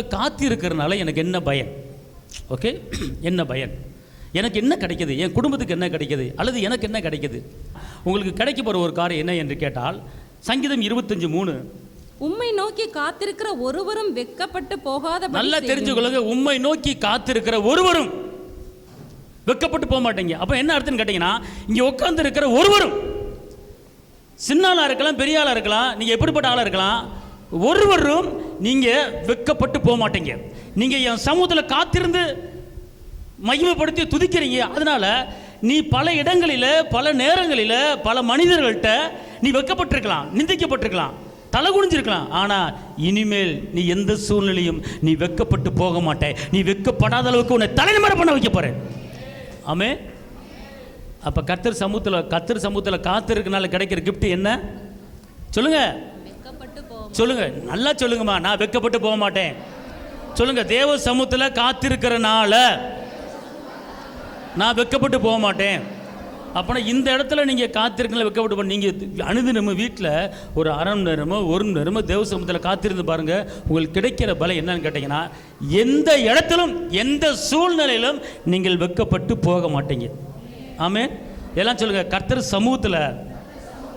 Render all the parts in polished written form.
சமூகத்தில் காத்து இருக்கிறனால எனக்கு என்ன பயன்? ஓகே, என்ன பயன்? எனக்கு என்ன கிடைக்கிது? என் குடும்பத்துக்கு என்ன கிடைக்கிது? அல்லது எனக்கு என்ன கிடைக்கிது? உங்களுக்கு கிடைக்க போகிற ஒரு காரியம் என்ன என்று கேட்டால், சங்கீதம் 25:3, உம்மை நோக்கி காத்திருக்கிற ஒருவரும் வெட்கப்பட்டு போகாத. நல்லா தெரிஞ்சுக்கொள்ளுங்க, உம்மை நோக்கி காத்திருக்கிற ஒருவரும் வெட்கப்பட்டு போக மாட்டீங்க. அப்போ என்ன அர்த்தம்னு கேட்டிங்கன்னா, இங்கே உட்கார்ந்து இருக்கிற ஒருவரும், சின்ன ஆளாக இருக்கலாம், பெரிய ஆளாக இருக்கலாம், நீங்கள் எப்படிப்பட்ட ஆளாக இருக்கலாம், ஒருவரும் நீங்கள் வெட்கப்பட்டு போக மாட்டீங்க. நீங்கள் என் சமூகத்தில் காத்திருந்து மகிமைப்படுத்தி துதிக்கிறீங்க. அதனால நீ பல இடங்களில், பல நேரங்களில், பல மனிதர்கள்ட்ட நீ வெட்கப்பட்டிருக்கலாம், நிந்திக்கப்பட்டிருக்கலாம், தலை குனிஞ்சிருக்கலாம். ஆனால் இனிமேல் நீ எந்த சூழ்நிலையும் நீ வெட்கப்பட்டு போக மாட்டேன். நீ வெட்கப்படாத அளவுக்கு உன்னை தலைநிமிர பண்ண வைக்க போறேன். ஆமே. அப்போ கர்த்தர் சமூகத்தில் காத்திருக்கனால கிடைக்கிற கிஃப்ட் என்ன சொல்லுங்க? சொல்லுங்க, நல்லா சொல்லுங்கம்மா. நான் வெட்கப்பட்டு போக மாட்டேன். சொல்லுங்க, தேவ சமூகத்தில் காத்திருக்கிறனால நான் வெட்கப்பட்டு போக மாட்டேன். அப்போனா இந்த இடத்துல நீங்கள் காத்திருக்கல வெட்கப்பட்டு போன, நீங்கள் அனுதினமும் வீட்டில் ஒரு அரை மணி நேரமோ 1 மணி நேரமோ தேவ சமூகத்தில் காத்திருந்து பாருங்கள். உங்களுக்கு கிடைக்கிற பலம் என்னன்னு கேட்டிங்கன்னா, எந்த இடத்திலும் எந்த சூழ்நிலையிலும் நீங்கள் வெட்கப்பட்டு போக மாட்டீங்க. ஆமே. எல்லாம் சொல்லுங்கள், கர்த்தர் சமூகத்தில்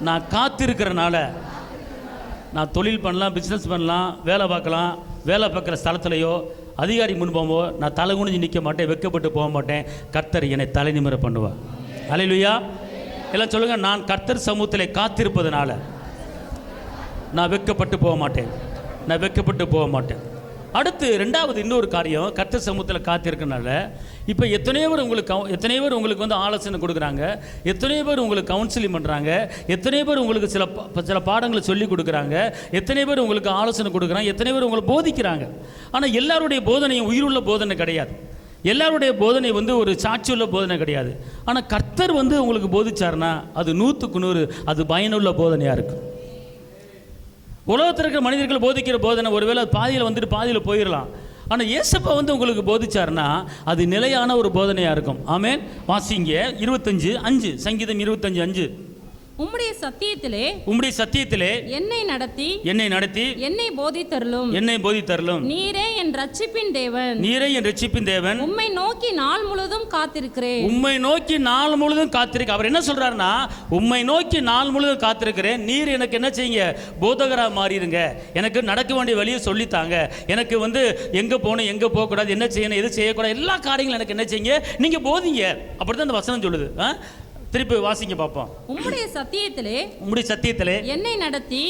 நான் காத்திருக்கிறனால நான் தொழில் பண்ணலாம், பிஸ்னஸ் பண்ணலாம், வேலை பார்க்கலாம், வேலை பார்க்குற ஸ்தலத்துலையோ அதிகாரி முன்பாவோ நான் தலை குனிஞ்சு நிற்க மாட்டேன், வெட்கப்பட்டு போக மாட்டேன். கர்த்தர் என்னை தலை நிமிர பண்ணுவார். அல்லேலூயா. எல்லாம் சொல்லுங்கள், நான் கர்த்தர் சமூகத்தில் காத்திருப்பதனால நான் வெட்கப்பட்டு போக மாட்டேன், நான் வெட்கப்பட்டு போக மாட்டேன். அடுத்து ரெண்டாவது இன்னொரு காரியம், கர்த்தர் சமூகத்தில் காத்திருக்கனால இப்போ எத்தனையோ பேர் உங்களுக்கு வந்து ஆலோசனை கொடுக்குறாங்க, எத்தனையோ பேர் உங்களுக்கு கவுன்சிலிங் பண்ணுறாங்க, எத்தனையோ பேர் உங்களுக்கு சில பாடங்களை சொல்லி கொடுக்குறாங்க, எத்தனை பேர் உங்களுக்கு ஆலோசனை கொடுக்குறாங்க, எத்தனை பேர் உங்களுக்கு போதிக்கிறாங்க. ஆனால் எல்லாருடைய போதனையும் உயிருள்ள போதனை கிடையாது. எல்லாருடைய போதனை வந்து ஒரு சாட்சியுள்ள போதனை கிடையாது. ஆனால் கர்த்தர் வந்து உங்களுக்கு போதிச்சார்னா அது 100க்கு 100 அது பயனுள்ள போதனையாக இருக்கும். உலகத்தில் இருக்கிற மனிதர்கள் போதிக்கிற போதனை ஒருவேளை பாதியில் வந்துட்டு பாதியில் போயிடலாம். ஆனால் இயேசப்பா வந்து உங்களுக்கு போதிச்சார்னா அது நிலையான ஒரு போதனையாக இருக்கும். ஆமென். வாசிங்க 25:5, சங்கீதம் 25:5. உம்முடைய சத்தியத்திலே என்னை நடத்தி என்னை போதித்தருளும். நீரே என் ரட்சிப்பின் தேவன். உம்மை நோக்கி நாள் முழுவதும் காத்திருக்கிறேன். அவர் என்ன சொல்றாருன்னா, உம்மை நோக்கி நாள் முழுவதும் காத்திருக்கிறேன். நீர் எனக்கு என்ன செய்யுங்க? போதகராக மாறிடுங்க. எனக்கு நடக்க வேண்டிய வழியை சொல்லித்தாங்க. எனக்கு வந்து எங்க போகணும், எங்க போகக்கூடாது, என்ன செய்யணும், எது செய்யக்கூடாது, எல்லா காரியங்களும் எனக்கு என்ன செய்யுங்க? நீங்க போதிங்க. அப்படிதான் அந்த வசனம் சொல்லுது. திருப்பி வாசிங்க பார்ப்போம். உம்முடைய சத்தியத்திலே என்னை நடத்தி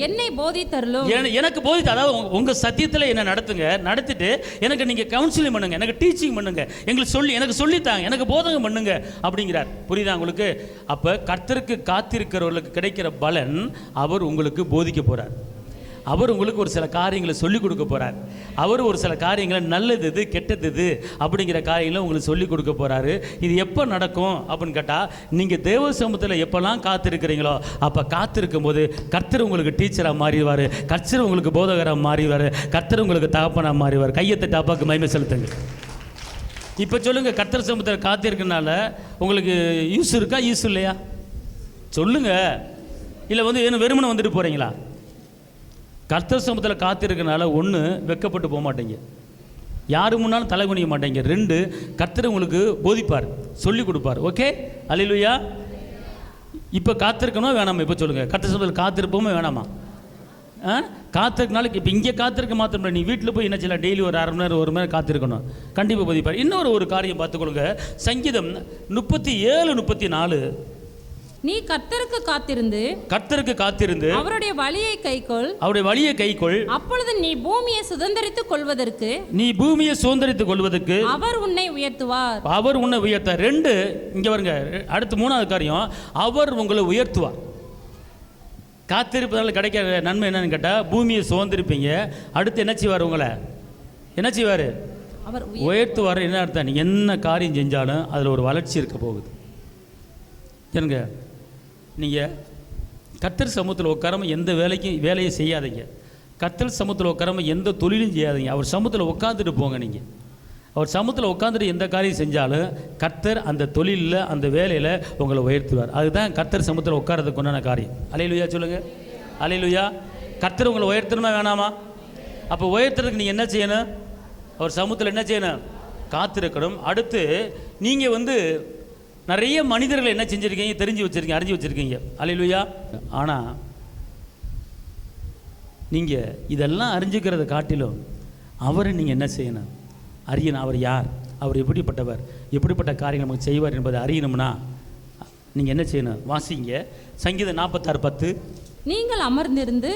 என்னை போதித்தருளும். எனக்கு போதித்து, அதாவது உங்க சத்தியத்தில் என்ன நடத்துங்க, நடத்திட்டு எனக்கு நீங்க கவுன்சிலிங் பண்ணுங்க, எனக்கு டீச்சிங் பண்ணுங்க, எனக்கு சொல்லித்தாங்க, எனக்கு போதகம் பண்ணுங்க அப்படிங்கிறார். புரியுதா உங்களுக்கு? அப்ப கர்த்தருக்கு காத்திருக்கிறவர்களுக்கு கிடைக்கிற பலன், அவர் உங்களுக்கு போதிக்க போறார். அவர் உங்களுக்கு ஒரு சில காரியங்களை சொல்லிக் கொடுக்க போகிறார். அவர் ஒரு சில காரியங்களை நல்லது இது கெட்டது இது அப்படிங்கிற காரியங்களை உங்களுக்கு சொல்லிக் கொடுக்க போகிறாரு. இது எப்போ நடக்கும் அப்படின்னு கேட்டால், நீங்கள் தேவ சமூகத்தில் எப்போல்லாம் காத்திருக்கிறீங்களோ அப்போ காத்திருக்கும் போது கர்த்தர் உங்களுக்கு டீச்சராக மாறிடுவார், கர்த்தர் உங்களுக்கு போதகராக மாறிடுவார், கர்த்தர் உங்களுக்கு தகப்பனாக மாறிடுவார். கையத்தை அப்பாவுக்கு மகிமை செலுத்துங்க. இப்போ சொல்லுங்கள், கர்த்தர் சமூகத்தில் காத்திருக்கனால உங்களுக்கு யூஸ் இருக்கா, யூஸ் இல்லையா? சொல்லுங்கள். இல்லை வந்து என்ன வெறுமனை வந்துட்டு போகிறீங்களா? கர்த்தர் சமூகத்தில் காத்திருக்கனால 1, வெட்கப்பட்டு போக மாட்டீங்க, யாரு முன்னாலும் தலை குனிய மாட்டீங்க. 2, கர்த்தர் உங்களுக்கு போதிப்பார், சொல்லி கொடுப்பார். ஓகே, அல்லேலூயா. இப்போ காத்திருக்கணும் வேணாமா? இப்போ சொல்லுங்கள், கர்த்தர் சமூகத்தில் காத்திருப்போமே வேணாமா? காத்திருக்கனால இப்போ இங்கே காத்திருக்க மாத்திரம், நீ வீட்டில் போய் என்ன செய்யலாம்? டெய்லி ஒரு அரை மணி நேரம் 1 மணி நேரம் காத்திருக்கணும். கண்டிப்பாக போதிப்பார். இன்னொரு காரியம் பார்த்துக்கொள்ளுங்க. சங்கீதம் 37:34. நீ கர்த்தருக்கு காத்திருந்து அவருடைய வழியை கைக்கொள். அப்பொழுது நீ பூமியை சுதந்தரித்துக் கொள்வதற்கு அவர் உன்னை உயர்த்துவார். 2, இங்க வருங்க. அடுத்து 3வது காரியம், அவர் உங்களை உயர்த்துவார். காத்திருப்பதால் கிடைக்கிற நன்மை என்னன்னு கேட்டா, பூமியை சுதந்திரிப்பீங்க. அடுத்து என்ன செய்வார்? உங்களை என்ன செய்வார்? அவர் உயர்த்துவார். என்ன அர்த்தம்? நீங்க என்ன காரியம் செஞ்சாலும் அதில் ஒரு வளர்ச்சி இருக்க போகுது. ஏனுங்க, நீங்கள் கர்த்தர் சமூகத்தில் உட்காராமல் எந்த வேலையை செய்யாதீங்க. கர்த்தர் சமூகத்தில் உட்காராமல் எந்த தொழிலும் செய்யாதீங்க. அவர் சமூகத்தில் உட்காந்துட்டு போங்க. நீங்கள் அவர் சமூகத்தில் உட்காந்துட்டு எந்த காரியம் செஞ்சாலும் கர்த்தர் அந்த தொழிலில், அந்த வேலையில் உங்களை உயர்த்துவார். அதுதான் கர்த்தர் சமூகத்தில் உட்காரதுக்கு உண்டான காரியம். அல்லேலூயா சொல்லுங்கள். அல்லேலூயா. கர்த்தர் உங்களை உயர்த்தணுமா வேணாமா? அப்போ உயர்த்துறதுக்கு நீங்கள் என்ன செய்யணும்? அவர் சமூகத்தில் என்ன செய்யணும்? காத்திருக்கணும். அடுத்து நீங்கள் வந்து நிறைய மனிதர்களை என்ன செஞ்சுருக்கீங்க? தெரிஞ்சு வச்சுருக்கீங்க, அறிஞ்சு வச்சுருக்கீங்க. அல்லேலூயா. ஆனால் நீங்கள் இதெல்லாம் அறிஞ்சுக்கிறத காட்டிலும் அவரை நீங்கள் என்ன செய்யணும்? அறியணும். அவர் யார், அவர் எப்படிப்பட்டவர், எப்படிப்பட்ட காரியங்கள் நமக்கு செய்வார் என்பதை அறியணும்னா நீங்கள் என்ன செய்யணும்? வாசிங்க சங்கீதம் 46:10. நீங்கள் அமர்ந்திருந்து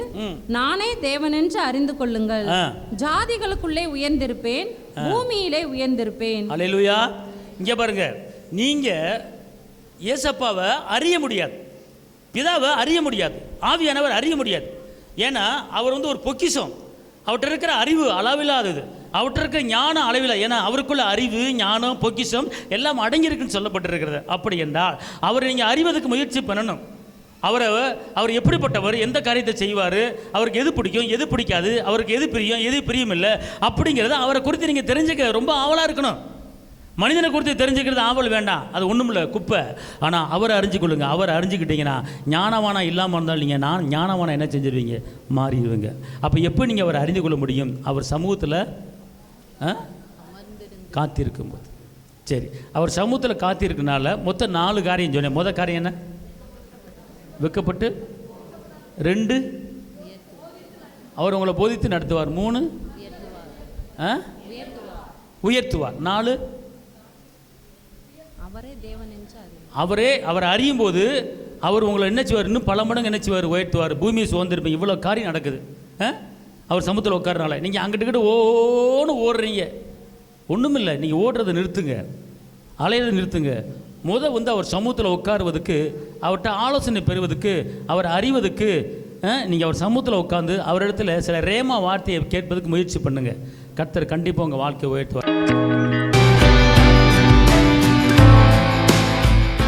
நானே தேவனென்று அறிந்து கொள்ளுங்கள். ஜாதிகளுக்குள்ளே உயர்ந்திருப்பேன், பூமியிலே உயர்ந்திருப்பேன். அல்லேலூயா. இங்கே பாருங்க, நீங்கள் ஏசப்பாவை அறிய முடியாது, பிதாவை அறிய முடியாது, ஆவியானவர் அறிய முடியாது. ஏன்னா அவர் வந்து ஒரு பொக்கிஷம். அவர்கிட்ட இருக்கிற அறிவு அளவில்லாதது, அவர்கிட்ட இருக்கிற ஞானம் அளவில்லை. ஏன்னா அவருக்குள்ள அறிவு, ஞானம், பொக்கிஷம் எல்லாம் அடங்கியிருக்குன்னு சொல்லப்பட்டிருக்கிறது. அப்படி என்றால் அவரை நீங்கள் அறிவதற்கு முயற்சி பண்ணணும். அவர் எப்படிப்பட்டவர், எந்த காரியத்தை செய்வார், அவருக்கு எது பிடிக்கும், எது பிடிக்காது, அவருக்கு எது பிரியும், எது பிரியும் இல்லை அப்படிங்கிறத அவரை குறித்து நீங்கள் தெரிஞ்சுக்க ரொம்ப ஆவலாக இருக்கணும். மனிதனை குறித்து தெரிஞ்சுக்கிறது ஆவல் வேண்டாம், அது ஒன்றும் இல்லை, குப்பை. ஆனால் அவரை அறிஞ்சிக்கொள்ளுங்க. அவரை அறிஞ்சிக்கிட்டீங்கன்னா ஞானவானா இல்லாமல் இருந்தால் நீங்கள் ஞானவானா என்ன செஞ்சிருவீங்க? மாறிடுவீங்க. அப்போ எப்போ நீங்கள் அவரை அறிந்து கொள்ள முடியும்? அவர் சமூகத்தில் காத்திருக்கும் போது. சரி, அவர் சமூகத்தில் காத்திருக்கனால மொத்தம் 4 காரியம் சொன்னேன். முதல் காரியம் என்ன? வெக்கப்பட்டு. 2, அவர் உங்களை போதித்து நடத்துவார். 3, உயர்த்துவார். 4, அவரை அறியும் போது அவர் உங்களை என்ன செய்வார்? இன்னும் பல மடங்கு என்ன செய்வார்? உயர்த்துவார். பூமியை சுதந்திருப்பீங்க. இவ்வளோ காரியம் நடக்குது அவர் சமூகத்தில் உட்காரனால. நீங்கள் அங்கிட்டு ஓன்னு ஓடுறீங்க, ஒன்றும் இல்லை. நீங்கள் ஓடுறதை நிறுத்துங்க, அலையிறதை நிறுத்துங்க. வந்து அவர் சமூகத்தில் உட்காருவதுக்கு, அவர்கிட்ட ஆலோசனை பெறுவதுக்கு, அவர் அறிவதுக்கு நீங்கள் அவர் சமூகத்தில் உட்காந்து அவரிடத்துல சில ரேமா வார்த்தையை கேட்பதுக்கு முயற்சி பண்ணுங்கள். கர்த்தர் கண்டிப்பாக உங்கள் வாழ்க்கையை உயர்த்துவார்.